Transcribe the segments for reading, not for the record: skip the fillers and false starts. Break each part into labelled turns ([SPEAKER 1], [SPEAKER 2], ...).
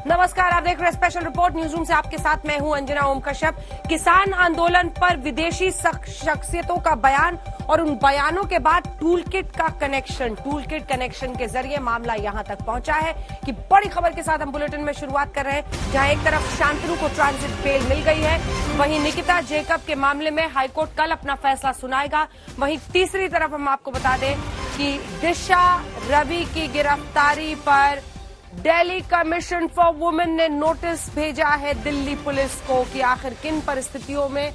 [SPEAKER 1] नमस्कार, आप देख रहे हैं स्पेशल रिपोर्ट न्यूज रूम से। आपके साथ मैं हूं अंजना ओम कश्यप। किसान आंदोलन पर विदेशी शख्सियतों का बयान और उन बयानों के बाद टूलकिट कनेक्शन के जरिए मामला यहां तक पहुंचा है कि बड़ी खबर के साथ हम बुलेटिन में शुरुआत कर रहे हैं, जहां एक तरफ शांतनु को ट्रांजिट बेल मिल गई है, वहीं निकिता जेकब के मामले में हाईकोर्ट कल अपना फैसला सुनाएगा। वहीं तीसरी तरफ हम आपको बता दें कि दिशा रवि की गिरफ्तारी पर दिल्ली कमीशन फॉर वुमेन ने नोटिस भेजा है दिल्ली पुलिस को कि आखिर किन परिस्थितियों में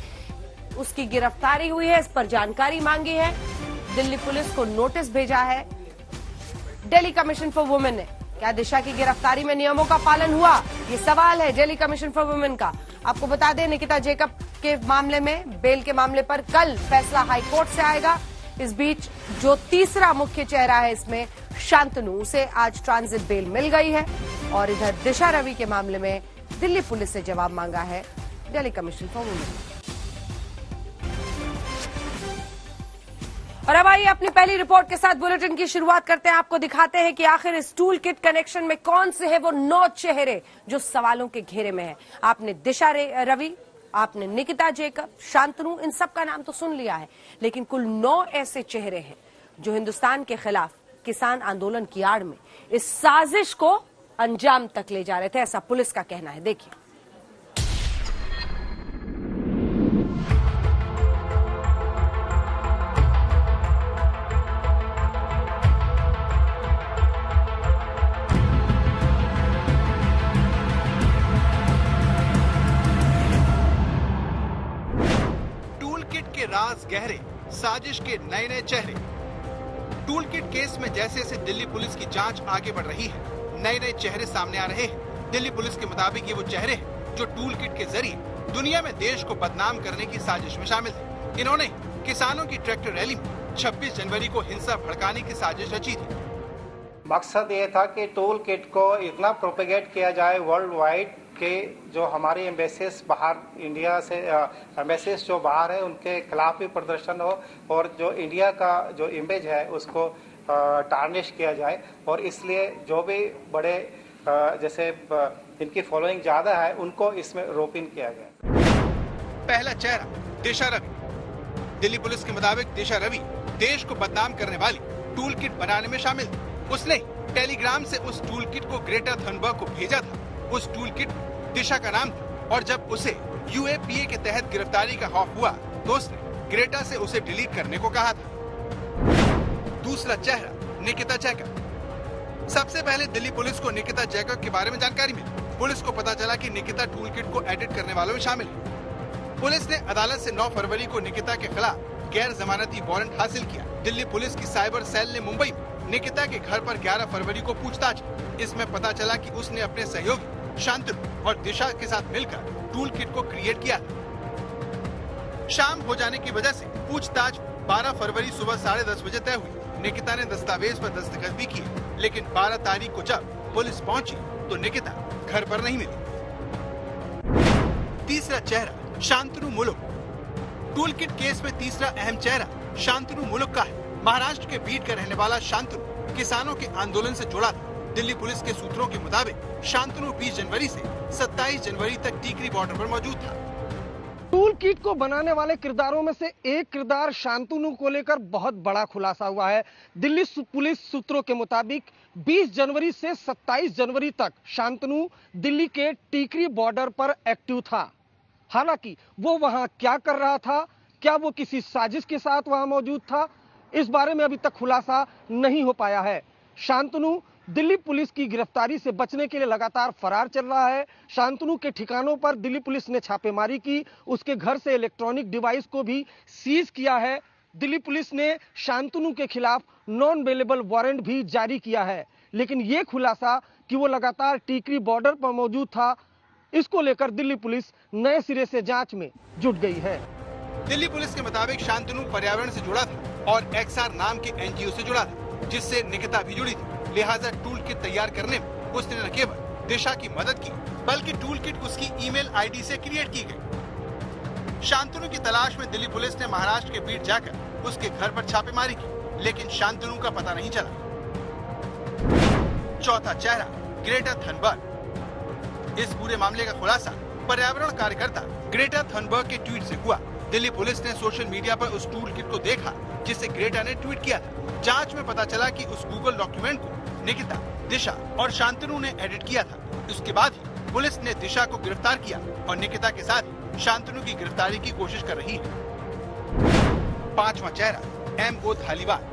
[SPEAKER 1] उसकी गिरफ्तारी हुई है, इस पर जानकारी मांगी है। दिल्ली पुलिस को नोटिस भेजा है दिल्ली कमीशन फॉर वुमेन ने। क्या दिशा की गिरफ्तारी में नियमों का पालन हुआ, ये सवाल है दिल्ली कमीशन फॉर वुमेन का। आपको बता दें, निकिता जेकब के मामले में बेल के मामले पर कल फैसला हाईकोर्ट से आएगा। इस बीच जो तीसरा मुख्य चेहरा है इसमें, शांतनु, उसे आज ट्रांजिट बेल मिल गई है। और इधर दिशा रवि के मामले में दिल्ली पुलिस से जवाब मांगा है दिल्ली कमीशन फॉर वुमेन। और अब आइए अपनी पहली रिपोर्ट के साथ बुलेटिन की शुरुआत करते हैं। आपको दिखाते हैं कि आखिर इस टूल किट कनेक्शन में कौन से है वो 9 चेहरे जो सवालों के घेरे में है। आपने दिशा रवि, आपने निकिता जेकब, शांतनु, इन सब का नाम तो सुन लिया है, लेकिन कुल 9 ऐसे चेहरे हैं जो हिंदुस्तान के खिलाफ किसान आंदोलन की आड़ में इस साजिश को अंजाम तक ले जा रहे थे, ऐसा पुलिस का कहना है। देखिए,
[SPEAKER 2] टूल किट के राज गहरे, साजिश के नए नए चेहरे। टूल किट केस में जैसे जैसे दिल्ली पुलिस की जांच आगे बढ़ रही है, नए नए चेहरे सामने आ रहे हैं। दिल्ली पुलिस के मुताबिक ये वो चेहरे हैं जो टूल किट के जरिए दुनिया में देश को बदनाम करने की साजिश में शामिल थे। इन्होंने किसानों की ट्रैक्टर रैली में 26 जनवरी को हिंसा भड़काने की साजिश रची थी।
[SPEAKER 3] मकसद ये था कि टूल किट को इतना प्रोपेगेट किया जाए वर्ल्ड वाइड कि जो हमारी एम्बेसीज बाहर, इंडिया से एम्बेसीज जो बाहर है, उनके खिलाफ भी प्रदर्शन हो और जो इंडिया का जो इमेज है उसको टार्निश किया जाए। और इसलिए जो भी बड़े जैसे इनकी फॉलोइंग ज्यादा है उनको इसमें रोप इन किया गया।
[SPEAKER 2] पहला चेहरा दिशा रवि। दिल्ली पुलिस के मुताबिक दिशा रवि देश को बदनाम करने वाली टूल किट बनाने में शामिल थी। उसने टेलीग्राम से उस टूल किट को ग्रेटा थनबर्ग को भेजा था। उस टूल किट दिशा का नाम था और जब उसे UAPA के तहत गिरफ्तारी का खौफ हुआ तो उसने ग्रेटा से उसे डिलीट करने को कहा था। दूसरा चेहरा निकिता जैकब। सबसे पहले दिल्ली पुलिस को निकिता जैकब के बारे में जानकारी मिली। पुलिस को पता चला कि निकिता टूल किट को एडिट करने वालों में शामिल है। पुलिस ने अदालत से 9 फरवरी को निकिता के खिलाफ गैर जमानती वारंट हासिल किया। दिल्ली पुलिस की साइबर सेल ने मुंबई में निकिता के घर पर 11 फरवरी को पूछताछ की। इसमें पता चला कि उसने अपने सहयोगी शांतनु और दिशा के साथ मिलकर टूल किट को क्रिएट किया। शाम हो जाने की वजह से पूछताछ 12 फरवरी सुबह 10:30 बजे तय हुई। निकिता ने दस्तावेज पर दस्तखत भी किए, लेकिन 12 तारीख को जब पुलिस पहुंची तो निकिता घर पर नहीं मिली। तीसरा चेहरा शांतनु मुलुक। टूल किट केस में तीसरा अहम चेहरा शांतनु मुलुक का है। महाराष्ट्र के बीड का रहने वाला शांतनु किसानों के आंदोलन से जुड़ा था। दिल्ली पुलिस के सूत्रों के मुताबिक शांतनु 20 जनवरी से 27 जनवरी तक टीकरी बॉर्डर पर मौजूद था।
[SPEAKER 4] टूल किट को बनाने वाले किरदारों में से एक किरदार शांतनु को लेकर बहुत बड़ा खुलासा हुआ है। दिल्ली पुलिस सूत्रों के मुताबिक 20 जनवरी से 27 जनवरी तक शांतनु दिल्ली के टीकरी बॉर्डर पर एक्टिव था। हालांकि वो वहां क्या कर रहा था, क्या वो किसी साजिश के साथ वहां मौजूद था, इस बारे में अभी तक खुलासा नहीं हो पाया है। शांतनु दिल्ली पुलिस की गिरफ्तारी से बचने के लिए लगातार फरार चल रहा है। शांतनु के ठिकानों पर दिल्ली पुलिस ने छापेमारी की, उसके घर से इलेक्ट्रॉनिक डिवाइस को भी सीज किया है। दिल्ली पुलिस ने शांतनु के खिलाफ नॉन बेलेबल वारंट भी जारी किया है। लेकिन ये खुलासा कि वो लगातार टीकरी बॉर्डर पर मौजूद था, इसको लेकर दिल्ली पुलिस नए सिरे से जांच में जुट गई है।
[SPEAKER 2] दिल्ली पुलिस के मुताबिक शांतनु पर्यावरण से जुड़ा था और XR नाम के NGO से जुड़ा था, जिससे निकिता भी जुड़ी थी। लिहाजा टूल किट तैयार करने में उसने न केवल दिशा की मदद की, बल्कि टूल किट उसकी ईमेल ID से क्रिएट की गई। शांतनु की तलाश में दिल्ली पुलिस ने महाराष्ट्र के बीड जाकर उसके घर पर छापेमारी की, लेकिन शांतनु का पता नहीं चला। चौथा चेहरा ग्रेटा थनबर्ग। इस पूरे मामले का खुलासा पर्यावरण कार्यकर्ता ग्रेटा थनबर्ग के ट्वीट से हुआ। दिल्ली पुलिस ने सोशल मीडिया पर उस टूल किट को देखा जिसे ग्रेटा ने ट्वीट किया था। जांच में पता चला कि उस गूगल डॉक्यूमेंट को निकिता, दिशा और शांतनु ने एडिट किया था। उसके बाद ही पुलिस ने दिशा को गिरफ्तार किया और निकिता के साथ शांतनु की गिरफ्तारी की कोशिश कर रही है। पांचवा चेहरा एमओ धालीवाल।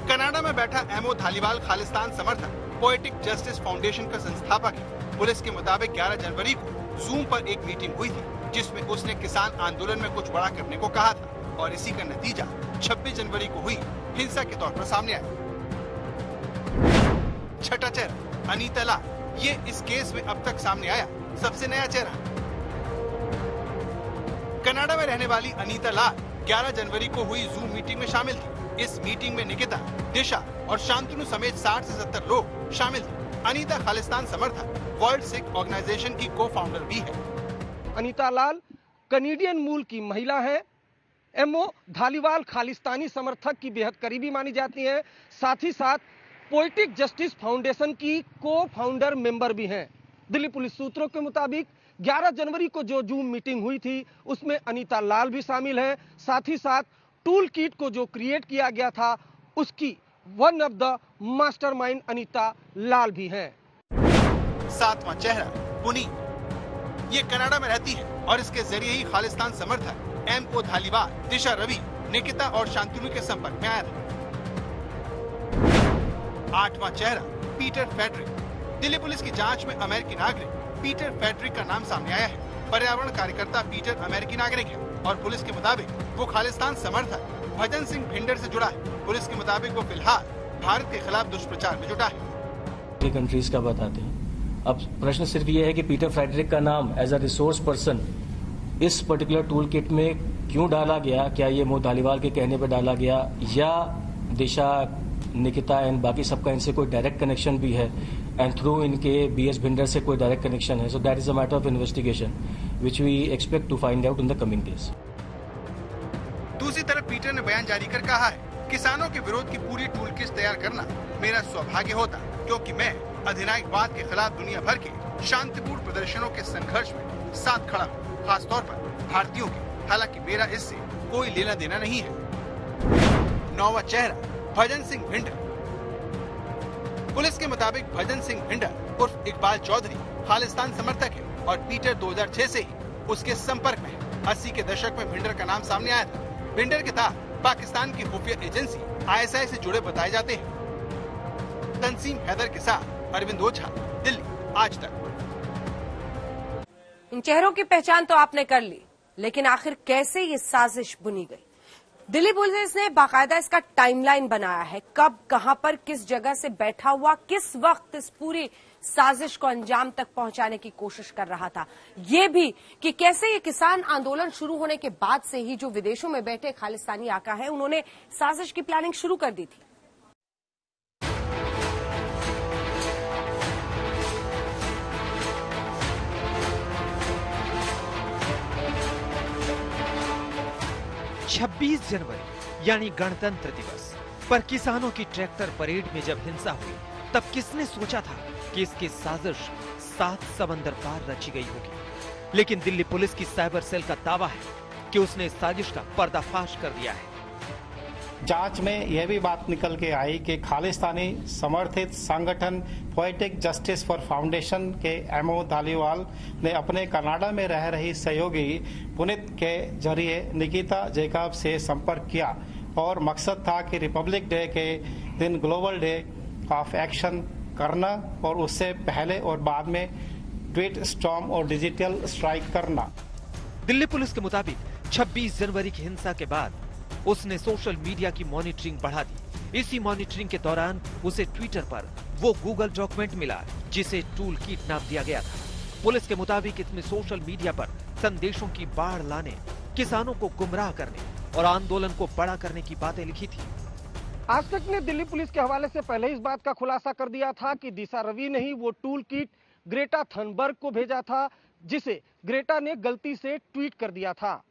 [SPEAKER 2] कनाडा में बैठा एमओ धालीवाल खालिस्तान समर्थक पोएटिक जस्टिस फाउंडेशन का संस्थापक है। पुलिस के मुताबिक 11 जनवरी को जूम पर एक मीटिंग हुई थी जिसमें उसने किसान आंदोलन में कुछ बड़ा करने को कहा था और इसी का नतीजा 26 जनवरी को हुई हिंसा के तौर पर सामने आया। छठा चेहरा अनीता लाल। ये इस केस में अब तक सामने आया सबसे नया चेहरा। कनाडा में रहने वाली अनीता लाल 11 जनवरी को हुई जूम मीटिंग में शामिल थी। इस मीटिंग में निकिता, दिशा और शांतनु समेत 60 से 70 लोग शामिल थे। अनीता खालिस्तान समर्थक वर्ल्ड सिख ऑर्गेनाइजेशन की को फाउंडर भी है।
[SPEAKER 4] अनीता लाल कनेडियन मूल की महिला है। एमओ धालीवाल खालिस्तानी समर्थक की बेहद करीबी मानी जाती हैं। साथ ही साथ पोएटिक जस्टिस फाउंडेशन की को फाउंडर मेंबर भी हैं। दिल्ली पुलिस सूत्रों के मुताबिक 11 जनवरी को जो जूम मीटिंग हुई थी उसमें अनीता लाल भी शामिल है। साथ ही साथ टूल किट को जो क्रिएट किया गया था उसकी one of the mastermind Anita Lal भी हैं।
[SPEAKER 2] सातवां चेहरा पुनी। ये कनाडा में रहती है और इसके जरिए ही खालिस्तान समर्थक एमओ धालीवाल, दिशा रवि, निकिता और शांतनु के संपर्क में आया था। आठवां चेहरा पीटर फेडरिक। दिल्ली पुलिस की जांच में अमेरिकी नागरिक पीटर फेडरिक का नाम सामने आया है। पर्यावरण कार्यकर्ता पीटर अमेरिकी नागरिक है और पुलिस के मुताबिक वो खालिस्तान समर्थक भजन सिंह भिंडर से जुड़ा है। पुलिस के मुताबिक वो फिलहाल भारत के खिलाफ दुष्प्रचार में जुटा है।
[SPEAKER 5] कंट्रीज का बताते हैं। अब प्रश्न सिर्फ ये है कि पीटर फ्रेडरिक का नाम एज अ रिसोर्स पर्सन इस पर्टिकुलर टूल किट में क्यों डाला गया? क्या ये एमओ धालीवाल के कहने पर डाला गया या दिशा, निकिता एंड बाकी सबका इनसे कोई डायरेक्ट कनेक्शन भी है एंड थ्रू इनके बीएस भिंडर से कोई डायरेक्ट कनेक्शन है? So that is a matter of investigation which we expect to find out in the coming days.
[SPEAKER 2] दूसरी तरफ पीटर ने बयान जारी कर कहा है, किसानों के विरोध की पूरी टूल किट तैयार करना मेरा सौभाग्य होता क्योंकि मैं अधिनायकवाद के खिलाफ दुनिया भर के शांतिपूर्ण प्रदर्शनों के संघर्ष में साथ खड़ा हूँ, खासतौर पर भारतीयों के। हालांकि मेरा इससे कोई लेना देना नहीं है। नौवां चेहरा भजन सिंह भिंडर। पुलिस के मुताबिक भजन सिंह भिंडर उर्फ इकबाल चौधरी खालिस्तान समर्थक है और पीटर 2006 से ही उसके संपर्क में है। 80 के दशक में भिंडर का नाम सामने आया था। भिंडर के तार पाकिस्तान की खुफिया एजेंसी ISI से जुड़े बताए जाते हैं। तंसीम हैदर के साथ अरविंद ओझा, दिल्ली आज तक।
[SPEAKER 1] इन चेहरों की पहचान तो आपने कर ली, लेकिन आखिर कैसे ये साजिश बुनी गई? दिल्ली पुलिस ने बाकायदा इसका टाइमलाइन बनाया है। कब, कहां पर, किस जगह से बैठा हुआ, किस वक्त इस पूरी साजिश को अंजाम तक पहुंचाने की कोशिश कर रहा था। ये भी कि कैसे ये किसान आंदोलन शुरू होने के बाद से ही जो विदेशों में बैठे खालिस्तानी आका है उन्होंने साजिश की प्लानिंग शुरू कर दी थी।
[SPEAKER 6] छब्बीस जनवरी यानी गणतंत्र दिवस पर किसानों की ट्रैक्टर परेड में जब हिंसा हुई तब किसने सोचा था कि इसकी साजिश 7 समंदर पार रची गई होगी? लेकिन दिल्ली पुलिस की साइबर सेल का दावा है कि उसने इस साजिश का पर्दाफाश कर दिया है।
[SPEAKER 3] जांच में यह भी बात निकल के आई कि खालिस्तानी समर्थित संगठन पोएटिक जस्टिस फॉर फाउंडेशन के एमओ धालीवाल ने अपने कनाडा में रह रही सहयोगी पुनीत के जरिए निकिता जैकब से संपर्क किया और मकसद था कि रिपब्लिक डे के दिन ग्लोबल डे ऑफ एक्शन करना और उससे पहले और बाद में ट्वीट स्टॉर्म और डिजिटल स्ट्राइक करना।
[SPEAKER 6] दिल्ली पुलिस के मुताबिक 26 जनवरी की हिंसा के बाद उसने सोशल मीडिया की मॉनिटरिंग बढ़ा दी। इसी मॉनिटरिंग के दौरान उसे ट्विटर पर वो गूगल डॉक्यूमेंट मिला जिसे टूल किट नाम दिया गया था। पुलिस के मुताबिक इसमें सोशल मीडिया पर संदेशों की बाढ़ लाने, किसानों को गुमराह करने और आंदोलन को बड़ा करने की बातें लिखी थी।
[SPEAKER 4] आज तक ने दिल्ली पुलिस के हवाले से पहले इस बात का खुलासा कर दिया था कि दिशा रवि ने ही वो टूल किट ग्रेटा थनबर्ग को भेजा था जिसे ग्रेटा ने गलती से ट्वीट कर दिया था।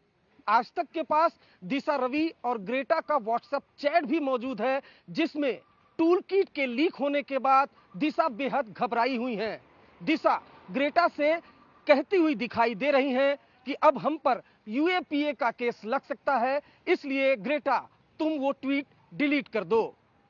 [SPEAKER 4] आज तक के पास दिशा रवि और ग्रेटा का व्हाट्सएप चैट भी मौजूद है जिसमें टूल किट के लीक होने के बाद दिशा बेहद घबराई हुई हैं। दिशा ग्रेटा से कहती हुई दिखाई दे रही हैं कि अब हम पर यूएपीए का केस लग सकता है, इसलिए ग्रेटा तुम वो ट्वीट डिलीट कर दो।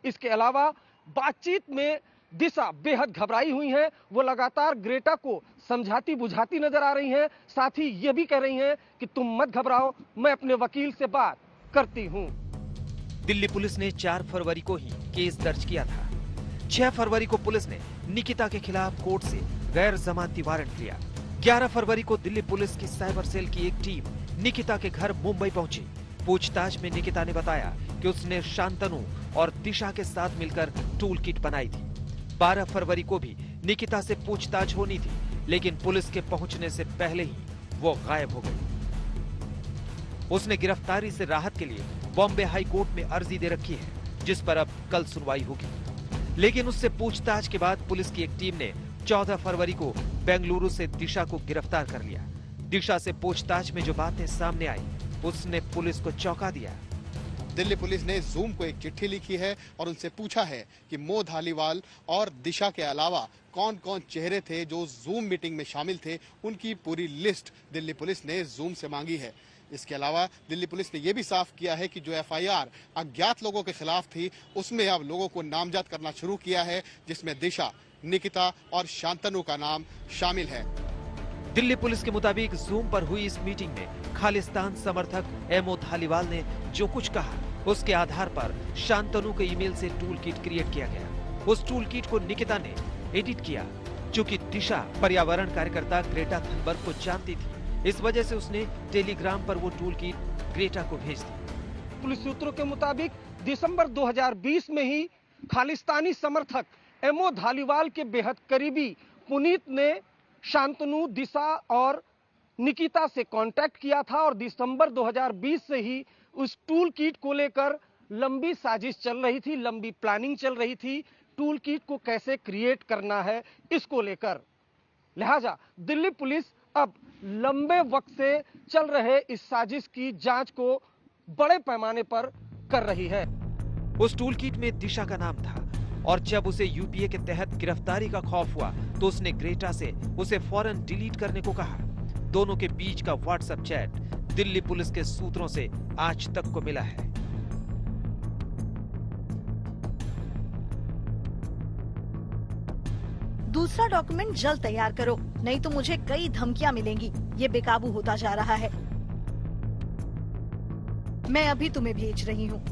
[SPEAKER 4] इसके अलावा बातचीत में दिशा बेहद घबराई हुई हैं, वो लगातार ग्रेटा को समझाती बुझाती नजर आ रही हैं, साथ ही ये भी कह रही हैं कि तुम मत घबराओ, मैं अपने वकील से बात करती हूं।
[SPEAKER 6] दिल्ली पुलिस ने 4 फरवरी को ही केस दर्ज किया था। 6 फरवरी को पुलिस ने निकिता के खिलाफ कोर्ट से गैर जमानती वारंट लिया। 11 फरवरी को दिल्ली पुलिस की साइबर सेल की एक टीम निकिता के घर मुंबई पहुंची। पूछताछ में निकिता ने बताया कि उसने शांतनु और दिशा के साथ मिलकर टूल किट बनाई थी। 12 फरवरी को भी निकिता से पूछताछ होनी थी, लेकिन पुलिस के पहुंचने से पहले ही वो गायब हो गई। उसने गिरफ्तारी से राहत के लिए बॉम्बे हाई कोर्ट में अर्जी दे रखी है, जिस पर अब कल सुनवाई होगी। लेकिन उससे पूछताछ के बाद पुलिस की एक टीम ने 14 फरवरी को बेंगलुरु से दिशा को गिरफ्तार कर लिया। दिशा से पूछताछ में जो बातें सामने आई, उसने पुलिस को चौंका दिया।
[SPEAKER 7] दिल्ली पुलिस ने जूम को एक चिट्ठी लिखी है और उनसे पूछा है कि मोह धालीवाल और दिशा के अलावा कौन कौन चेहरे थे जो जूम मीटिंग में शामिल थे। उनकी पूरी लिस्ट दिल्ली पुलिस ने जूम से मांगी है। इसके अलावा दिल्ली पुलिस ने यह भी साफ किया है कि जो एफआईआर अज्ञात लोगों के खिलाफ थी, उसमें अब लोगों को नामजद करना शुरू किया है, जिसमें दिशा, निकिता और शांतनु का नाम शामिल है।
[SPEAKER 6] दिल्ली पुलिस के मुताबिक जूम पर हुई इस मीटिंग में खालिस्तान समर्थक एमओ धालीवाल ने जो कुछ कहा, उसके आधार पर शांतनु के ईमेल से टूल किट क्रिएट किया गया। उस टूल किट को निकिता ने एडिट किया। चूंकि दिशा पर्यावरण कार्यकर्ता ग्रेटा थनबर्ग को जानती थी, इस वजह से उसने टेलीग्राम पर वो टूल किट ग्रेटा को भेज दी।
[SPEAKER 4] पुलिस सूत्रों के मुताबिक दिसंबर 2020 में ही खालिस्तानी समर्थक एमओ धालीवाल के बेहद करीबी पुनीत ने शांतनु, दिशा और निकिता से कांटेक्ट किया था और दिसंबर 2020 से ही उस टूल किट को लेकर लंबी साजिश चल रही थी, लंबी प्लानिंग चल रही थी, टूल किट को कैसे क्रिएट करना है इसको लेकर। लिहाजा दिल्ली पुलिस अब लंबे वक्त से चल रहे इस साजिश की जांच को बड़े पैमाने पर कर रही है।
[SPEAKER 6] उस टूल किट में दिशा का नाम था और जब उसे यूपीए के तहत गिरफ्तारी का खौफ हुआ तो उसने ग्रेटा से उसे फौरन डिलीट करने को कहा। दोनों के बीच का व्हाट्सएप चैट दिल्ली पुलिस के सूत्रों से आज तक को मिला है।
[SPEAKER 8] दूसरा डॉक्यूमेंट जल्द तैयार करो, नहीं तो मुझे कई धमकियां मिलेंगी। ये बेकाबू होता जा रहा है। मैं अभी तुम्हें भेज रही हूँ।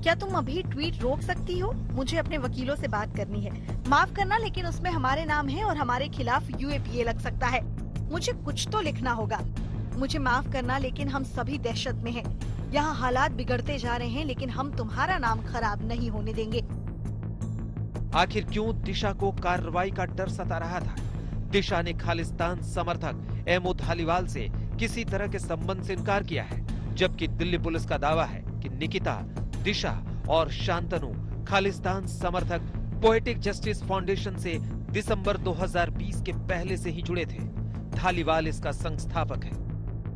[SPEAKER 8] क्या तुम अभी ट्वीट रोक सकती हो? मुझे अपने वकीलों से बात करनी है। माफ करना, लेकिन उसमें हमारे नाम है और हमारे खिलाफ यूएपीए लग सकता है। मुझे कुछ तो लिखना होगा। मुझे माफ करना, लेकिन हम सभी दहशत में हैं। यहाँ हालात बिगड़ते जा रहे हैं, लेकिन हम तुम्हारा नाम खराब नहीं होने देंगे।
[SPEAKER 6] आखिर क्यों दिशा को कार्रवाई का डर सता रहा था? दिशा ने खालिस्तान समर्थक एमओ धालीवाल से किसी तरह के संबंध से इनकार किया है, जबकि दिल्ली पुलिस का दावा है कि निकिता, दिशा और शांतनु खालिस्तान समर्थक पोएटिक जस्टिस फाउंडेशन से दिसंबर 2020 के पहले से ही जुड़े थे। धालीवाल इसका संस्थापक है।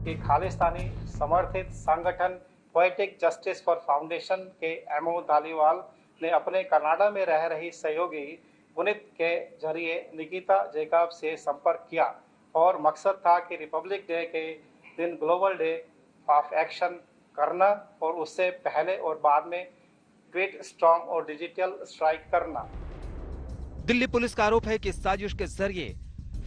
[SPEAKER 3] कि खालिस्तानी समर्थित संगठन पोएटिक जस्टिस फॉर फाउंडेशन के एमओ धालीवाल ने अपने कनाडा में रह रही सहयोगी पुनीत के जरिए निकिता जैकब से संपर्क किया और मकसद था कि रिपब्लिक डे के दिन ग्लोबल डे ऑफ एक्शन करना और उससे पहले और बाद में ट्वीट स्ट्रॉन्ग और डिजिटल स्ट्राइक करना।
[SPEAKER 6] दिल्ली पुलिस का आरोप है कि इस साजिश के जरिए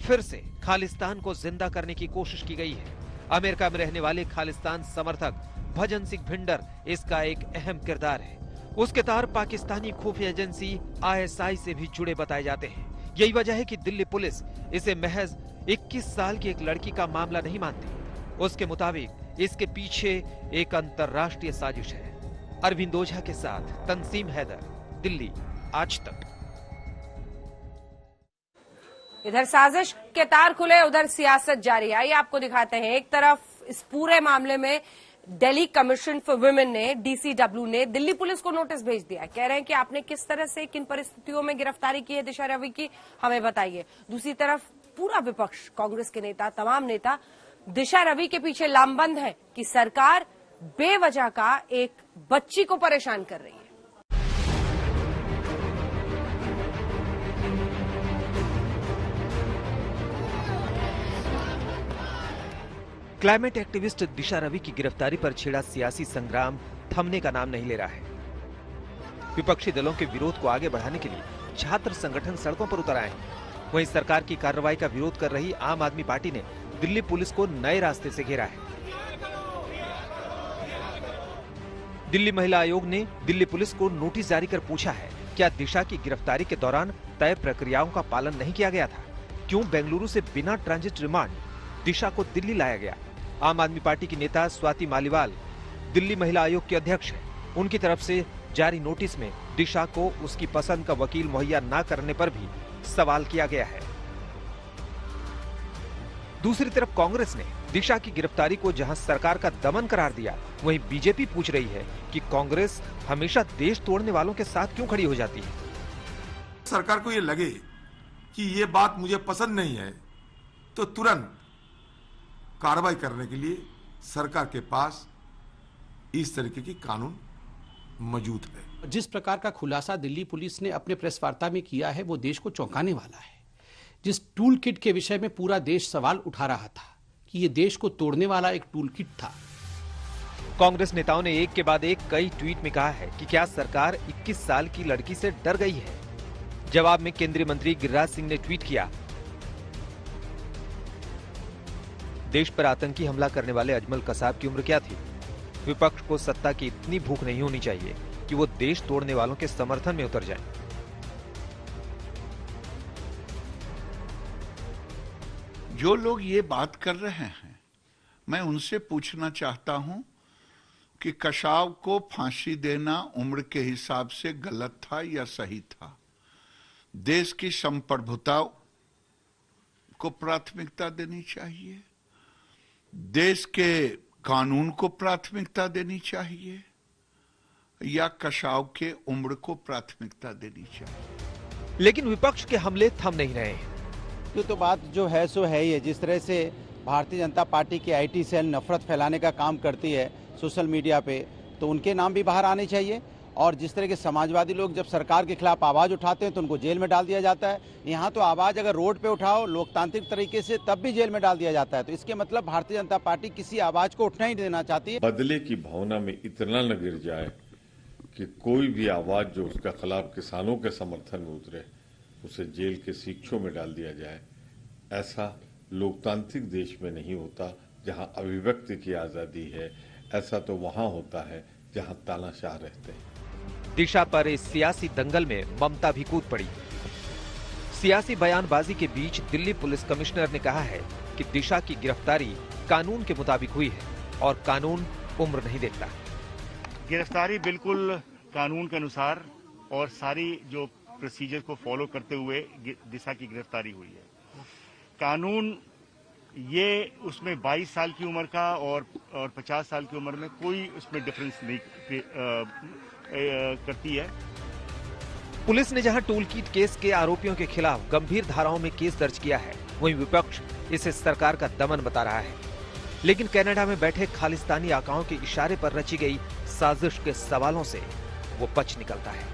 [SPEAKER 6] फिर से खालिस्तान को जिंदा करने की कोशिश की गई है। अमेरिका में रहने वाले खालिस्तान समर्थक भजन सिंह भिंडर इसका एक अहम किरदार है। उसके तार पाकिस्तानी खुफिया एजेंसी ISI से भी जुड़े बताए जाते हैं। यही वजह है कि दिल्ली पुलिस इसे महज 21 साल की एक लड़की का मामला नहीं मानती। उसके मुताबिक इसके पीछे एक अंतर्राष्ट्रीय साजिश है। अरविंद ओझा के साथ तंसीम हैदर, दिल्ली आज तक।
[SPEAKER 1] इधर साजिश के तार खुले, उधर सियासत जारी। आइए आपको दिखाते हैं। एक तरफ इस पूरे मामले में दिल्ली कमीशन फॉर वुमेन ने, DCW ने दिल्ली पुलिस को नोटिस भेज दिया। कह रहे हैं कि आपने किस तरह से, किन परिस्थितियों में गिरफ्तारी की है दिशा रवि की, हमें बताइए। दूसरी तरफ पूरा विपक्ष, कांग्रेस के नेता, तमाम नेता दिशा रवि के पीछे लामबंद है कि सरकार बेवजह का एक बच्ची को परेशान कर रही है।
[SPEAKER 6] क्लाइमेट एक्टिविस्ट दिशा रवि की गिरफ्तारी पर छिड़ा सियासी संग्राम थमने का नाम नहीं ले रहा है। विपक्षी दलों के विरोध को आगे बढ़ाने के लिए छात्र संगठन सड़कों पर उतर आए हैं। वहीं सरकार की कार्रवाई का विरोध कर रही आम आदमी पार्टी ने दिल्ली पुलिस को नए रास्ते से घेरा है। दिल्ली महिला आयोग ने दिल्ली पुलिस को नोटिस जारी कर पूछा है, क्या दिशा की गिरफ्तारी के दौरान तय प्रक्रियाओं का पालन नहीं किया गया था? क्यों बेंगलुरु से बिना ट्रांजिट रिमांड दिशा को दिल्ली लाया गया? आम आदमी पार्टी की नेता स्वाति मालीवाल दिल्ली महिला आयोग के अध्यक्ष हैं। उनकी तरफ से जारी नोटिस में दिशा को उसकी पसंद का वकील मुहैया न करने पर भी सवाल किया गया है। दूसरी तरफ कांग्रेस ने दिशा की गिरफ्तारी को जहां सरकार का दमन करार दिया, वहीं बीजेपी पूछ रही है कि कांग्रेस हमेशा देश तोड़ने वालों के साथ क्यों खड़ी हो जाती है।
[SPEAKER 9] सरकार को ये लगे कि ये बात मुझे पसंद नहीं है तो तुरंत कार्रवाई करने के लिए सरकार के पास इस तरीके की कानून मौजूद है।
[SPEAKER 10] जिस प्रकार का खुलासा दिल्ली पुलिस ने अपने प्रेस वार्ता में किया है वो देश को चौंकाने वाला है। जिस टूल किट के विषय में पूरा देश सवाल उठा रहा था कि ये देश को तोड़ने वाला एक टूल किट था।
[SPEAKER 6] कांग्रेस नेताओं ने एक के बाद एक कई ट्वीट में कहा है कि क्या सरकार 21 साल की लड़की से डर गई है। जवाब में केंद्रीय मंत्री गिरिराज सिंह ने ट्वीट किया, देश पर आतंकी हमला करने वाले अजमल कसाब की उम्र क्या थी? विपक्ष को सत्ता की इतनी भूख नहीं होनी चाहिए कि वो देश तोड़ने वालों के समर्थन में उतर जाए।
[SPEAKER 11] जो लोग ये बात कर रहे हैं, मैं उनसे पूछना चाहता हूं कि कसाब को फांसी देना उम्र के हिसाब से गलत था या सही था? देश की संप्रभुता को प्राथमिकता देनी चाहिए, देश के कानून को प्राथमिकता देनी चाहिए या कसाब के उम्र को प्राथमिकता देनी चाहिए?
[SPEAKER 6] लेकिन विपक्ष के हमले थम नहीं रहे हैं।
[SPEAKER 12] तो बात जो है सो है ही है। जिस तरह से भारतीय जनता पार्टी की आईटी सेल नफरत फैलाने का काम करती है सोशल मीडिया पे, तो उनके नाम भी बाहर आने चाहिए। और जिस तरह के समाजवादी लोग जब सरकार के खिलाफ आवाज उठाते हैं तो उनको जेल में डाल दिया जाता है। यहाँ तो आवाज अगर रोड पे उठाओ लोकतांत्रिक तरीके से तब भी जेल में डाल दिया जाता है। तो इसके मतलब भारतीय जनता पार्टी किसी आवाज को उठना ही देना चाहती है।
[SPEAKER 13] बदले की भावना में इतना न गिर जाए कि कोई भी आवाज जो उसके खिलाफ किसानों के समर्थन में उतरे उसे जेल के शिक्षों में डाल दिया जाए। ऐसा लोकतांत्रिक देश में नहीं होता जहां अभिव्यक्ति की आजादी है। ऐसा तो वहां होता है जहां तानाशाह रहते हैं।
[SPEAKER 6] दिशा पर इस सियासी दंगल में ममता भी कूद पड़ी। सियासी बयानबाजी के बीच दिल्ली पुलिस कमिश्नर ने कहा है कि दिशा की गिरफ्तारी कानून के मुताबिक हुई है और कानून उम्र नहीं देखता।
[SPEAKER 14] गिरफ्तारी बिल्कुल कानून के अनुसार और सारी जो प्रोसीजर को फॉलो करते हुए दिशा की गिरफ्तारी हुई है। कानून ये उसमें 22 साल की उम्र का और 50 साल की उम्र में कोई उसमें डिफरेंस नहीं करती है।
[SPEAKER 6] पुलिस ने जहां टूलकिट केस के आरोपियों के खिलाफ गंभीर धाराओं में केस दर्ज किया है, वहीं विपक्ष इसे सरकार का दमन बता रहा है। लेकिन कनाडा में बैठे खालिस्तानी आकाओं के इशारे पर रची गई साजिश के सवालों से वो बच निकलता है।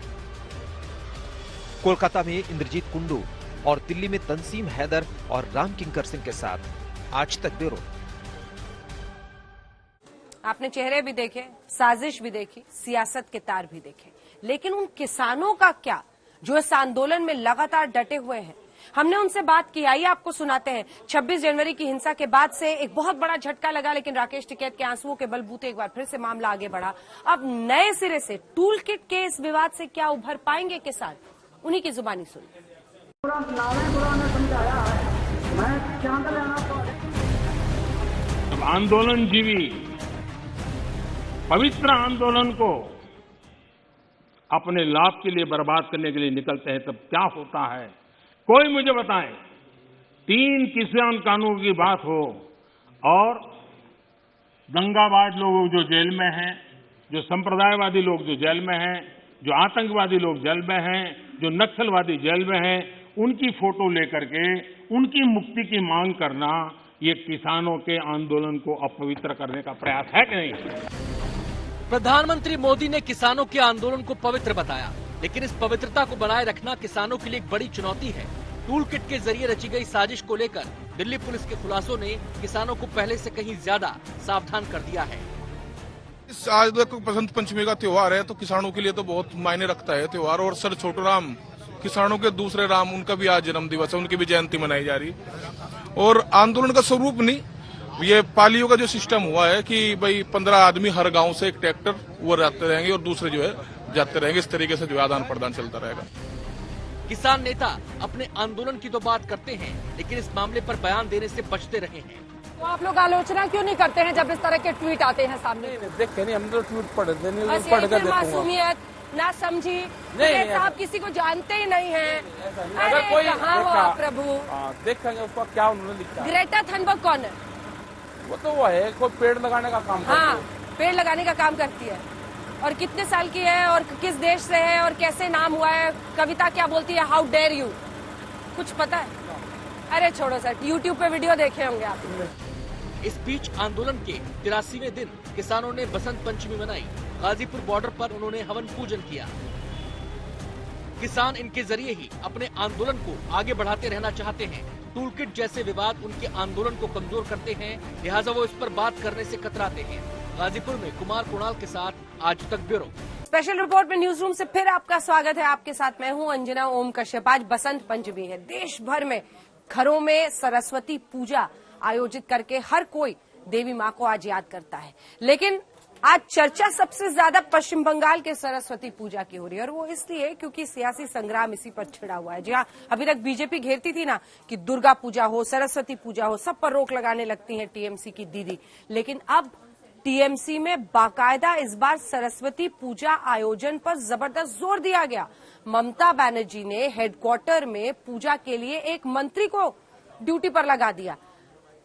[SPEAKER 6] कोलकाता में इंद्रजीत कुंडू और दिल्ली में तंसीम हैदर और राम किंकर सिंह के साथ आज तक ब्यूरो।
[SPEAKER 1] आपने चेहरे भी देखे, साजिश भी देखी, सियासत के तार भी देखे, लेकिन उन किसानों का क्या जो इस आंदोलन में लगातार डटे हुए हैं? हमने उनसे बात की, आइए आपको सुनाते हैं। 26 जनवरी की हिंसा के बाद से एक बहुत बड़ा झटका लगा, लेकिन राकेश टिकैत के आंसुओं के बलबूते एक बार फिर से मामला आगे बढ़ा। अब नए सिरे से टूल किट के इस विवाद से क्या उभर पाएंगे किसान? उन्हीं की जुबानी सुनिए।
[SPEAKER 15] आंदोलन जीवी पवित्र आंदोलन को अपने लाभ के लिए बर्बाद करने के लिए निकलते हैं, तब क्या होता है? कोई मुझे बताए। 3 किसान कानून की बात हो और दंगाबाज लोग जो जेल में हैं, जो संप्रदायवादी लोग जो जेल में हैं, जो आतंकवादी लोग जेल में हैं, जो नक्सलवादी जेल में हैं, उनकी फोटो लेकर के उनकी मुक्ति की मांग करना, ये किसानों के आंदोलन को अपवित्र करने का प्रयास है कि नहीं?
[SPEAKER 16] प्रधानमंत्री मोदी ने किसानों के आंदोलन को पवित्र बताया, लेकिन इस पवित्रता को बनाए रखना किसानों के लिए एक बड़ी चुनौती है। टूल किट के जरिए रची गई साजिश को लेकर दिल्ली पुलिस के खुलासों ने किसानों को पहले से कहीं ज्यादा सावधान कर दिया है।
[SPEAKER 17] आज तक बसंत पंचमी का त्योहार है तो किसानों के लिए तो बहुत मायने रखता है त्योहार। और सर छोटू राम किसानों के दूसरे राम, उनका भी आज जन्म दिवस है, उनकी भी जयंती मनाई जा रही। और आंदोलन का स्वरूप नहीं, ये पालियों का जो सिस्टम हुआ है कि भाई 15 आदमी हर गांव से एक ट्रैक्टर वो जाते रहेंगे और दूसरे जो है जाते रहेंगे। इस तरीके से जो आदान प्रदान चलता रहेगा।
[SPEAKER 16] किसान नेता अपने आंदोलन की तो बात करते हैं, लेकिन इस मामले पर बयान देने से बचते रहे हैं।
[SPEAKER 1] तो आप लोग आलोचना क्यों नहीं करते हैं जब इस तरह के ट्वीट आते हैं सामने?
[SPEAKER 18] देखते नहीं, हम तो ट्वीट
[SPEAKER 1] बस यही मासूमियत ना समझी नहीं, आप किसी को जानते ही नहीं है।
[SPEAKER 18] अगर कोई
[SPEAKER 1] कहाँ हो आप प्रभु?
[SPEAKER 18] देखेंगे उसको क्या उन्होंने लिखा।
[SPEAKER 1] ग्रेटा थनबर्ग कौन है?
[SPEAKER 18] वो है कोई पेड़ लगाने का काम
[SPEAKER 1] हाँ, पेड़ लगाने का काम करती है। और कितने साल की है और किस देश से है और कैसे नाम हुआ है? कविता क्या बोलती है? हाउ डेयर यू, कुछ पता है? अरे छोड़ो सर, यूट्यूब पे वीडियो देखे होंगे आप।
[SPEAKER 16] इस बीच आंदोलन के 83वें दिन किसानों ने बसंत पंचमी मनाई। गाजीपुर बॉर्डर पर उन्होंने हवन पूजन किया। किसान इनके जरिए ही अपने आंदोलन को आगे बढ़ाते रहना चाहते हैं। टूल किट जैसे विवाद उनके आंदोलन को कमजोर करते हैं, लिहाजा वो इस पर बात करने से कतराते हैं। गाजीपुर में कुमार कुणाल के साथ आज तक ब्यूरो।
[SPEAKER 1] स्पेशल रिपोर्ट में न्यूज रूम से फिर आपका स्वागत है। आपके साथ मैं हूं अंजना ओम कश्यप। आज बसंत पंचमी है। देश भर में घरों में सरस्वती पूजा आयोजित करके हर कोई देवी माँ को आज याद करता है, लेकिन आज चर्चा सबसे ज्यादा पश्चिम बंगाल के सरस्वती पूजा की हो रही है। और वो इसलिए क्योंकि सियासी संग्राम इसी पर छिड़ा हुआ है। जी हाँ, अभी तक बीजेपी घेरती थी ना कि दुर्गा पूजा हो, सरस्वती पूजा हो, सब पर रोक लगाने लगती है टीएमसी की दीदी, लेकिन अब टीएमसी में बाकायदा इस बार सरस्वती पूजा आयोजन पर जबरदस्त जोर दिया गया। ममता बनर्जी ने हेडक्वार्टर में पूजा के लिए एक मंत्री को ड्यूटी पर लगा दिया।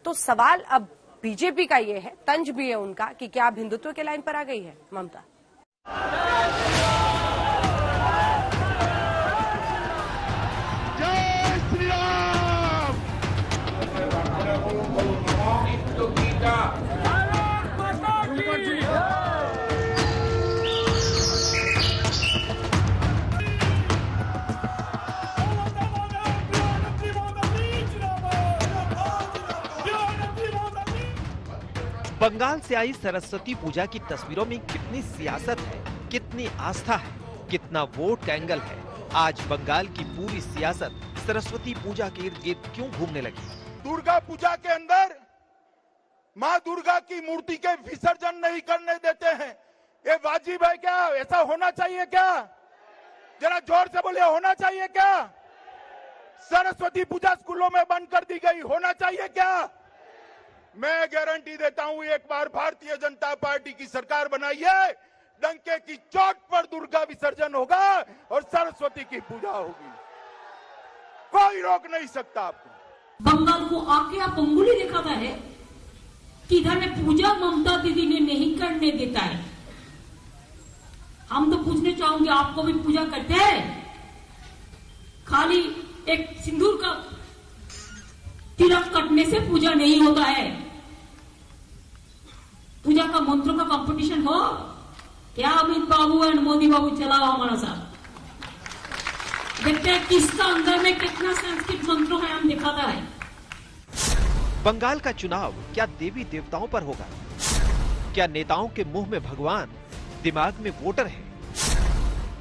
[SPEAKER 1] तो सवाल अब बीजेपी का ये है, तंज भी है उनका, कि क्या अब हिंदुत्व के लाइन पर आ गई है ममता?
[SPEAKER 19] जय श्री राम।
[SPEAKER 6] बंगाल से आई सरस्वती पूजा की तस्वीरों में कितनी सियासत है, कितनी आस्था है, कितना वोट का एंगल है। आज बंगाल की पूरी सियासत सरस्वती पूजा के इर्द गिर्द क्यों घूमने लगी?
[SPEAKER 19] दुर्गा पूजा के अंदर माँ दुर्गा की मूर्ति के विसर्जन नहीं करने देते हैं, ये वाजिब है क्या? ऐसा होना चाहिए क्या? जरा जोर से बोलिए, होना चाहिए क्या? सरस्वती पूजा स्कूलों में बंद कर दी गई, होना चाहिए क्या? मैं गारंटी देता हूं, एक बार भारतीय जनता पार्टी की सरकार बनाइए, डंके की चोट पर दुर्गा विसर्जन होगा और सरस्वती की पूजा होगी। कोई रोक नहीं सकता आपको।
[SPEAKER 20] बंगाल को आके आप अंगुली दिखाता है कि इधर में पूजा ममता दीदी ने नहीं करने देता है। हम तो पूछने चाहूंगे, आपको भी पूजा करते हैं? खाली एक सिंदूर का तिलक कटने से पूजा नहीं होता है। पूजा का मंत्रों का कंपटीशन हो क्या? अमित बाबू एंड मोदी बाबू चलाओ हमारा साथ, देखते हैं किसका अंदर में कितना संस्कृत मंत्रों है, हम दिखाता है।
[SPEAKER 6] बंगाल का चुनाव क्या देवी देवताओं पर होगा? क्या नेताओं के मुंह में भगवान, दिमाग में वोटर है?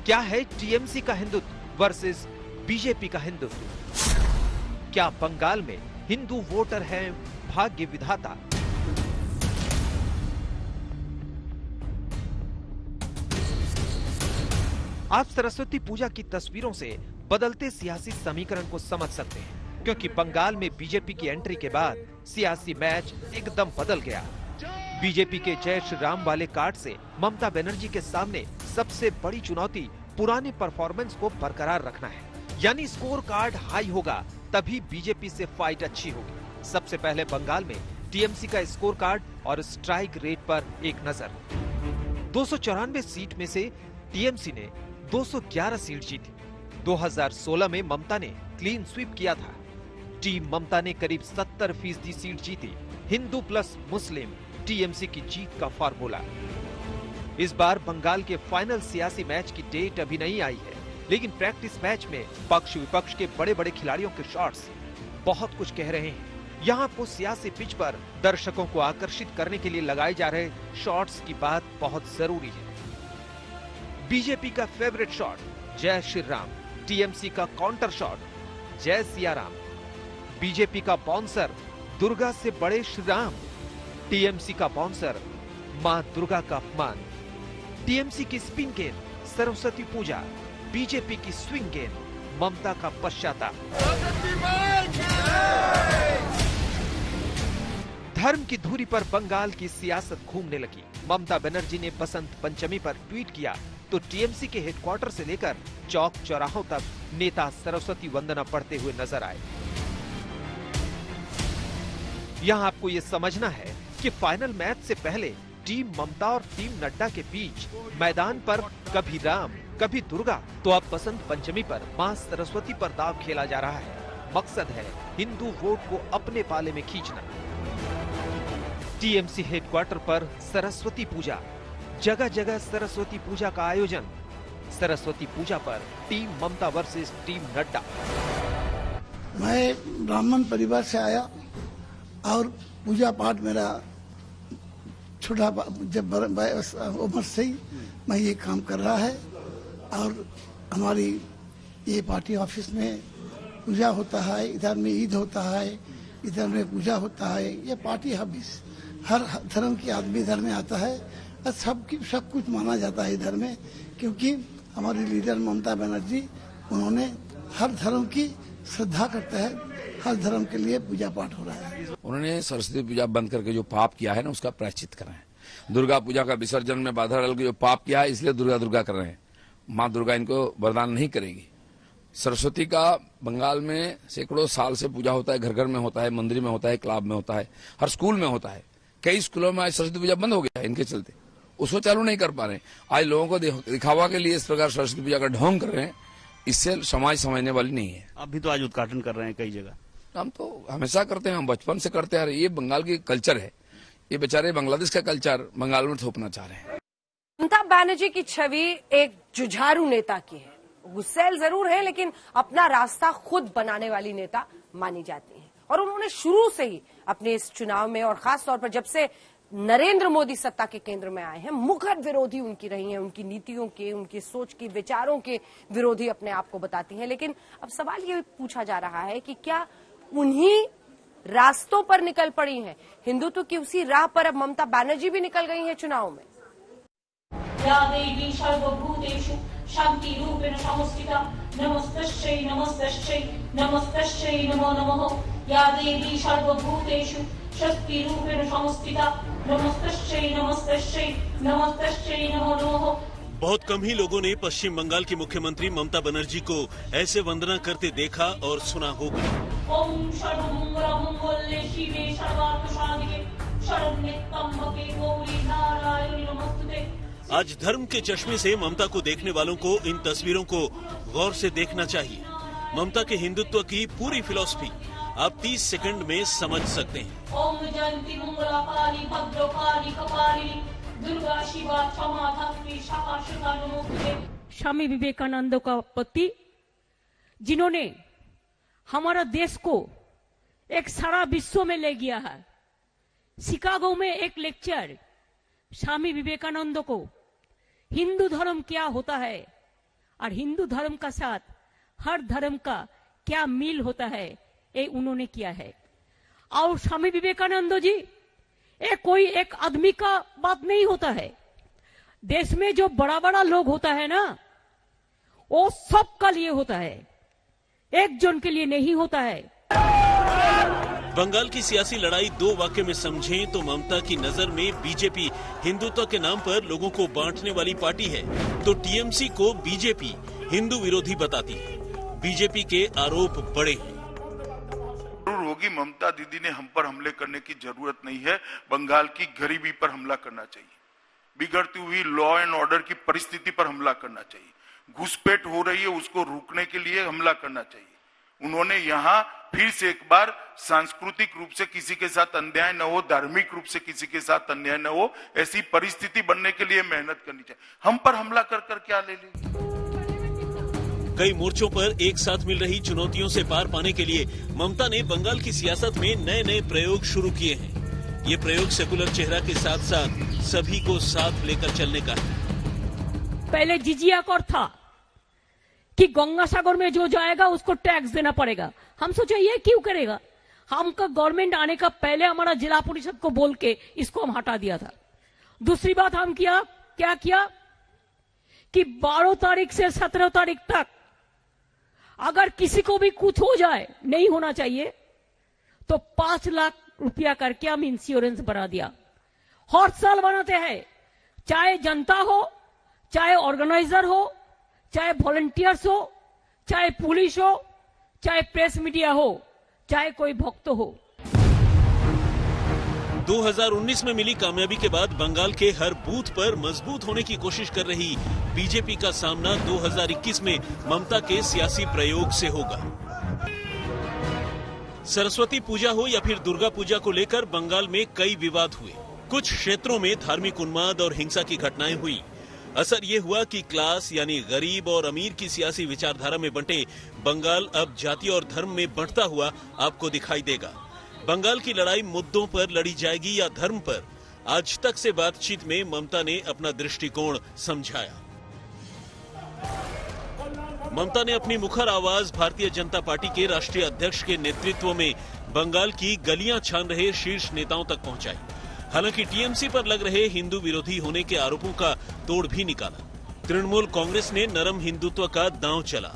[SPEAKER 6] क्या है टीएमसी का हिंदुत्व वर्सेस बीजेपी का हिंदुत्व? क्या बंगाल में हिंदू वोटर है भाग्य विधाता? आप सरस्वती पूजा की तस्वीरों से बदलते सियासी समीकरण को समझ सकते हैं, क्योंकि बंगाल में बीजेपी की एंट्री के बाद सियासी मैच एकदम बदल गया। बीजेपी के जय श्री राम वाले कार्ड से ममता बनर्जी के सामने सबसे बड़ी चुनौती पुराने परफॉर्मेंस को बरकरार रखना है, यानी स्कोर कार्ड हाई होगा तभी बीजेपी से फाइट अच्छी होगी। सबसे पहले बंगाल में टीएमसी का स्कोर कार्ड और स्ट्राइक रेट पर एक नजर। 294 सीट में से टीएमसी ने 211 सीट जीती। 2016 में ममता ने क्लीन स्वीप किया था। टीम ममता ने करीब 70% सीट जीती। हिंदू प्लस मुस्लिम टीएमसी की जीत का फार्मूला। इस बार बंगाल के फाइनल सियासी मैच की डेट अभी नहीं आई है, लेकिन प्रैक्टिस मैच में पक्ष विपक्ष के बड़े बड़े खिलाड़ियों के शॉट्स बहुत कुछ कह रहे हैं। यहाँ पर सियासी पिच पर दर्शकों को आकर्षित करने के लिए लगाए जा रहे शॉट्स की बात बहुत जरूरी है। बीजेपी का फेवरेट शॉट जय श्री राम, टीएमसी का काउंटर शॉट जय सिया राम, बीजेपी का बाउंसर दुर्गा से बड़े श्री राम, टीएमसी का बाउंसर मां दुर्गा का अपमान, टीएमसी की स्पिन गेंद सरस्वती पूजा, बीजेपी की स्विंग गेंद ममता का पश्चाताप। धर्म की धुरी पर बंगाल की सियासत घूमने लगी। ममता बनर्जी ने बसंत पंचमी पर ट्वीट किया तो टीएमसी के हेडक्वार्टर से लेकर चौक चौराहों तक नेता सरस्वती वंदना पढ़ते हुए नजर आए। यहां आपको यह समझना है कि फाइनल मैच से पहले टीम ममता और टीम नड्डा के बीच मैदान पर कभी राम कभी दुर्गा, तो अब बसंत पंचमी पर मां सरस्वती पर दाव खेला जा रहा है। मकसद है हिंदू वोट को अपने पाले में खींचना। टीएमसी हेडक्वार्टर पर सरस्वती पूजा, जगह जगह सरस्वती पूजा का आयोजन। सरस्वती पूजा पर टीम ममता वर्सेस टीम नड्डा।
[SPEAKER 21] मैं ब्राह्मण परिवार से आया और पूजा पाठ मेरा छोटा जब उम्र से ही मैं ये काम कर रहा है और हमारी ये पार्टी ऑफिस में पूजा होता है, इधर में ईद होता है, इधर में पूजा होता है। ये पार्टी ऑफिस हर धर्म के आदमी इधर में आता है और सब कुछ माना जाता है इधर में, क्योंकि हमारी लीडर ममता बनर्जी उन्होंने हर धर्म की श्रद्धा करते हैं, हर धर्म के लिए पूजा पाठ हो रहा है।
[SPEAKER 22] उन्होंने सरस्वती पूजा बंद करके जो पाप किया है ना उसका प्रायश्चित कर रहे हैं। दुर्गा पूजा का विसर्जन में बाधा डाल के जो पाप किया है इसलिए दुर्गा कर रहे हैं। माँ दुर्गा इनको वरदान नहीं करेगी। सरस्वती का बंगाल में सैकड़ों साल से पूजा होता है, घर घर में होता है, मंदिर में होता है, क्लब में होता है, हर स्कूल में होता है। कई स्कूलों में आज सरस्वती पूजा बंद हो गया है इनके चलते, उसको चालू नहीं कर पा रहे। आज लोगों को दिखावा के लिए इस प्रकार सरस्वती पूजा का ढोंग कर रहे हैं, इससे समाज समझने वाली नहीं है।
[SPEAKER 23] अभी तो आज उद्घाटन कर रहे हैं कई जगह।
[SPEAKER 22] हम तो हमेशा करते हैं, हम बचपन से करते आ रहे। ये बंगाल की कल्चर है, ये बेचारे बांग्लादेश का कल्चर बंगाल में थोपना चाह रहे हैं।
[SPEAKER 1] ममता बनर्जी की छवि एक जुझारू नेता की है। गुस्सैल जरूर है लेकिन अपना रास्ता खुद बनाने वाली नेता मानी जाती है। और उन्होंने शुरू से ही अपने इस चुनाव में और खास तौर पर जब से नरेंद्र मोदी सत्ता के केंद्र में आए हैं, मुखर विरोधी उनकी रही हैं। उनकी नीतियों के, उनकी सोच के, विचारों के विरोधी अपने आप को बताती हैं। लेकिन अब सवाल ये पूछा जा रहा है कि क्या उन्हीं रास्तों पर निकल पड़ी हैं, हिंदुत्व की उसी राह पर अब ममता बनर्जी भी निकल गई हैं चुनाव में।
[SPEAKER 20] या देवी सर्वभूतेषु शांति रूपेण संस्थिता नमस्तस्यै नमस्तस्यै नमस्तस्यै नमो नमः। या देवी सर्वभूतेषु शक्ति रूपेण संस्थिता नमस्तस्यै नमस्तस्यै नमस्तस्यै नमो नमः।
[SPEAKER 24] बहुत कम ही लोगों ने पश्चिम बंगाल की मुख्यमंत्री ममता बनर्जी को ऐसे वंदना करते देखा और सुना होगा।
[SPEAKER 20] ओम सर्वमंगलमांगल्ये शिवे सर्वार्थसाधिके शरण्ये त्र्यंबके गौरी नारायणी नमोस्तुते।
[SPEAKER 24] आज धर्म के चश्मे से ममता को देखने वालों को इन तस्वीरों को गौर से देखना चाहिए। ममता के हिंदुत्व की पूरी फिलॉसफी आप 30 सेकंड में समझ सकते हैं।
[SPEAKER 20] ओम जयंती मंगला काली भद्रकाली कपालिनी दुर्गा शिवा क्षमा धात्री शाखा शिखा नमोस्तुते। स्वामी विवेकानंद का पति, जिन्होंने हमारा देश को एक सारा विश्व में ले गया है। शिकागो में एक लेक्चर स्वामी विवेकानंद को हिंदू धर्म क्या होता है और हिंदू धर्म का साथ हर धर्म का क्या मिल होता है, ये उन्होंने किया है। और स्वामी विवेकानंद जी ये कोई एक आदमी का बात नहीं होता है। देश में जो बड़ा बड़ा लोग होता है ना, वो सबका लिए होता है, एक जन के लिए नहीं होता है।
[SPEAKER 24] बंगाल की सियासी लड़ाई दो वाक्य में समझें तो ममता की नजर में बीजेपी हिंदुत्व के नाम पर लोगों को बांटने वाली पार्टी है, तो टीएमसी को बीजेपी हिंदू विरोधी बताती है। बीजेपी के आरोप बड़े हैं।
[SPEAKER 25] होगी ममता दीदी ने हम पर हमले करने की जरूरत नहीं है। बंगाल की गरीबी पर हमला करना चाहिए, बिगड़ती हुई लॉ एंड ऑर्डर की परिस्थिति पर हमला करना चाहिए, घुसपैठ हो रही है उसको रोकने के लिए हमला करना चाहिए। उन्होंने यहाँ फिर से एक बार सांस्कृतिक रूप से किसी के साथ अन्याय न हो, धार्मिक रूप से किसी के साथ अन्याय न हो, ऐसी परिस्थिति बनने के लिए मेहनत करनी चाहिए। हम पर हमला कर क्या ले लेंगे।
[SPEAKER 24] कई मोर्चों पर एक साथ मिल रही चुनौतियों से पार पाने के लिए ममता ने बंगाल की सियासत में नए नए प्रयोग शुरू किए हैं। ये प्रयोग सेकुलर चेहरा के साथ साथ सभी को साथ लेकर चलने का है।
[SPEAKER 20] पहले जिजिया कर था कि गंगासागर में जो जाएगा उसको टैक्स देना पड़ेगा। हम सोचे ये क्यों करेगा, हमका गवर्नमेंट आने का पहले हमारा जिला परिषद को बोल के इसको हम हटा दिया था। दूसरी बात हम क्या किया कि 12 तारीख से 17 तारीख तक अगर किसी को भी कुछ हो जाए, नहीं होना चाहिए, तो 5 लाख रुपया करके हम इंश्योरेंस बना दिया। हर साल बनाते हैं, चाहे जनता हो, चाहे ऑर्गेनाइजर हो, चाहे वॉलंटियर्स हो, चाहे पुलिस हो, चाहे प्रेस मीडिया हो, चाहे कोई भक्त हो।
[SPEAKER 24] 2019 में मिली कामयाबी के बाद बंगाल के हर बूथ पर मजबूत होने की कोशिश कर रही बीजेपी का सामना 2021 में ममता के सियासी प्रयोग से होगा। सरस्वती पूजा हो या फिर दुर्गा पूजा को लेकर बंगाल में कई विवाद हुए। कुछ क्षेत्रों में धार्मिक उन्माद और हिंसा की घटनाएं हुई। असर ये हुआ कि क्लास यानी गरीब और अमीर की सियासी विचारधारा में बंटे बंगाल अब जाति और धर्म में बंटता हुआ आपको दिखाई देगा। बंगाल की लड़ाई मुद्दों पर लड़ी जाएगी या धर्म पर? आज तक से बातचीत में ममता ने अपना दृष्टिकोण समझाया। ममता ने अपनी मुखर आवाज भारतीय जनता पार्टी के राष्ट्रीय अध्यक्ष के नेतृत्व में बंगाल की गलियां छान रहे शीर्ष नेताओं तक पहुंचाई। हालांकि टीएमसी पर लग रहे हिंदू विरोधी होने के आरोपों का तोड़ भी निकाला। तृणमूल कांग्रेस ने नरम हिंदुत्व का दांव चला।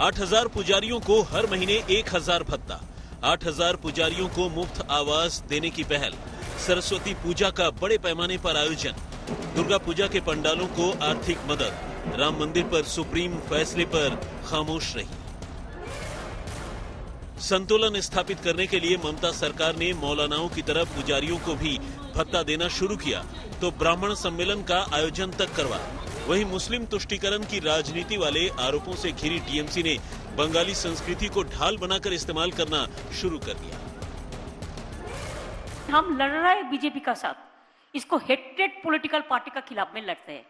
[SPEAKER 24] 8000 पुजारियों को हर महीने 1000 भत्ता, 8000 पुजारियों को मुफ्त आवास देने की पहल, सरस्वती पूजा का बड़े पैमाने पर आयोजन, दुर्गा पूजा के पंडालों को आर्थिक मदद, राम मंदिर पर सुप्रीम फैसले पर खामोश रही। संतुलन स्थापित करने के लिए ममता सरकार ने मौलानाओं की तरह पुजारियों को भी भत्ता देना शुरू किया तो ब्राह्मण सम्मेलन का आयोजन तक करवा। वहीं मुस्लिम तुष्टीकरण की राजनीति वाले आरोपों से घिरी टीएमसी ने बंगाली संस्कृति को ढाल बनाकर इस्तेमाल करना शुरू कर दिया।
[SPEAKER 20] हम लड़ रहे हैं बीजेपी का साथ, इसको हेट्रेड पॉलिटिकल पार्टी का खिलाफ में लड़ते हैं।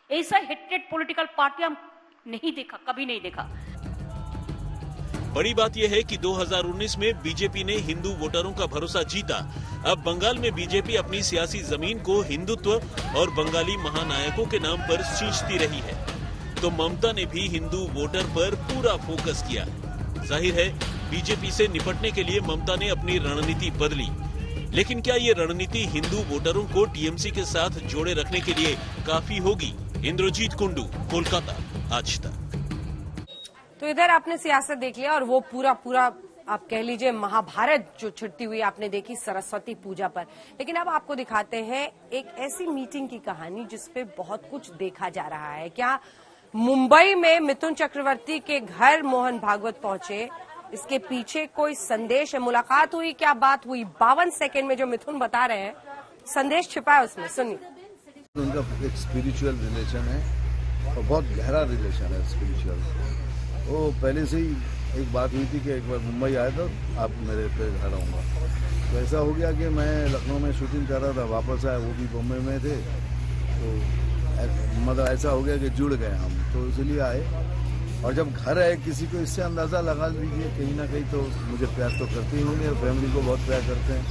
[SPEAKER 20] ऐसा हेट्रेड पॉलिटिकल पार्टी हम नहीं देखा, कभी नहीं देखा।
[SPEAKER 24] बड़ी बात यह है कि 2019 में बीजेपी ने हिंदू वोटरों का भरोसा जीता। अब बंगाल में बीजेपी अपनी सियासी जमीन को हिंदुत्व और बंगाली महानायकों के नाम पर सींचती रही है, तो ममता ने भी हिंदू वोटर पर पूरा फोकस किया। जाहिर है बीजेपी से निपटने के लिए ममता ने अपनी रणनीति बदली, लेकिन क्या ये रणनीति हिंदू वोटरों को टीएमसी के साथ जोड़े रखने के लिए काफी होगी? इंद्रजीत कुंडू, कोलकाता, आज तक।
[SPEAKER 1] तो इधर आपने सियासत देख लिया और वो पूरा आप कह लीजिए महाभारत जो छिड़ती हुई आपने देखी सरस्वती पूजा पर। लेकिन अब आपको दिखाते हैं एक ऐसी मीटिंग की कहानी जिसपे बहुत कुछ देखा जा रहा है। क्या मुंबई में मिथुन चक्रवर्ती के घर मोहन भागवत पहुंचे, इसके पीछे कोई संदेश है? मुलाकात हुई, क्या बात हुई? 52 सेकंड में जो मिथुन बता रहे हैं, संदेश छिपा है उसमें, सुनिए।
[SPEAKER 2] उनका एक स्पिरिचुअल रिलेशन है और बहुत गहरा रिलेशन है स्पिरिचुअल। वो पहले से ही एक बात हुई थी कि एक बार मुंबई आया तो आप मेरे पे घर आऊँगा, तो ऐसा हो गया कि मैं लखनऊ में शूटिंग कर रहा था, वापस आया, वो भी बम्बई में थे, तो मतलब ऐसा हो गया कि जुड़ गए हम, तो इसलिए आए। और जब घर आए किसी को इससे अंदाज़ा लगा लीजिए कहीं ना कहीं तो मुझे प्यार तो करते ही होंगे और फैमिली को बहुत प्यार करते हैं।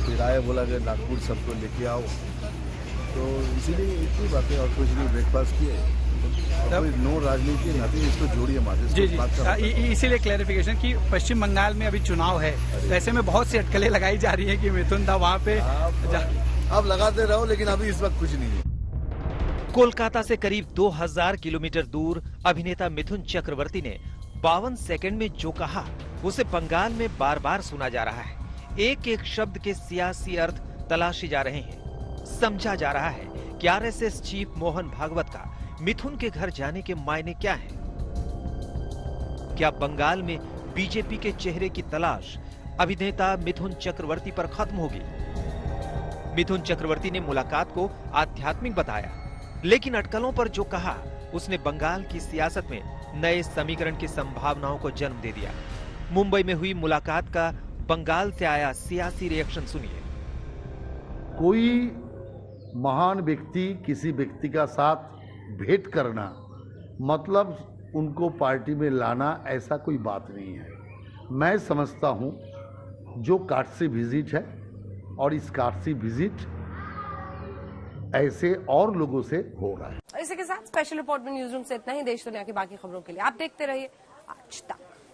[SPEAKER 2] फिर आए, बोला कि नागपुर सबको लेके आओ, तो इसीलिए इतनी बातें और कुछ नहीं। ब्रेकफास्ट किए, नो राजनीति नथिंग, इसको जोड़िए माते
[SPEAKER 4] जी। इसीलिए क्लैरिफिकेशन कि पश्चिम बंगाल में अभी चुनाव है, तो ऐसे में बहुत सी अटकलें लगाई जा रही है कि मिथुन था वहाँ पे।
[SPEAKER 2] आप लगाते रहो, लेकिन अभी इस वक्त कुछ नहीं है।
[SPEAKER 6] कोलकाता से करीब 2000 किलोमीटर दूर अभिनेता मिथुन चक्रवर्ती ने 52 सेकंड में जो कहा उसे बंगाल में बार बार सुना जा रहा है। एक एक शब्द के सियासी अर्थ तलाशे जा रहे हैं। समझा जा रहा है कि आरएसएस चीफ मोहन भागवत का मिथुन के घर जाने के मायने क्या हैं? क्या बंगाल में बीजेपी के चेहरे की तलाश अभिनेता मिथुन चक्रवर्ती पर खत्म होगी? मिथुन चक्रवर्ती ने मुलाकात को आध्यात्मिक बताया, लेकिन अटकलों पर जो कहा उसने बंगाल की सियासत में नए समीकरण की संभावनाओं को जन्म दे दिया। मुंबई में हुई मुलाकात का बंगाल से आया सियासी रिएक्शन सुनिए।
[SPEAKER 2] कोई महान व्यक्ति किसी व्यक्ति का साथ भेंट करना मतलब उनको पार्टी में लाना ऐसा कोई बात नहीं है। मैं समझता हूं जो काटसी विजिट है और इस काटसी विजिट ऐसे और लोगों से हो रहा है।
[SPEAKER 1] इसी के साथ स्पेशल रिपोर्ट में न्यूज रूम से इतना ही। देश दुनिया की बाकी खबरों के लिए आप देखते रहिए आज तक।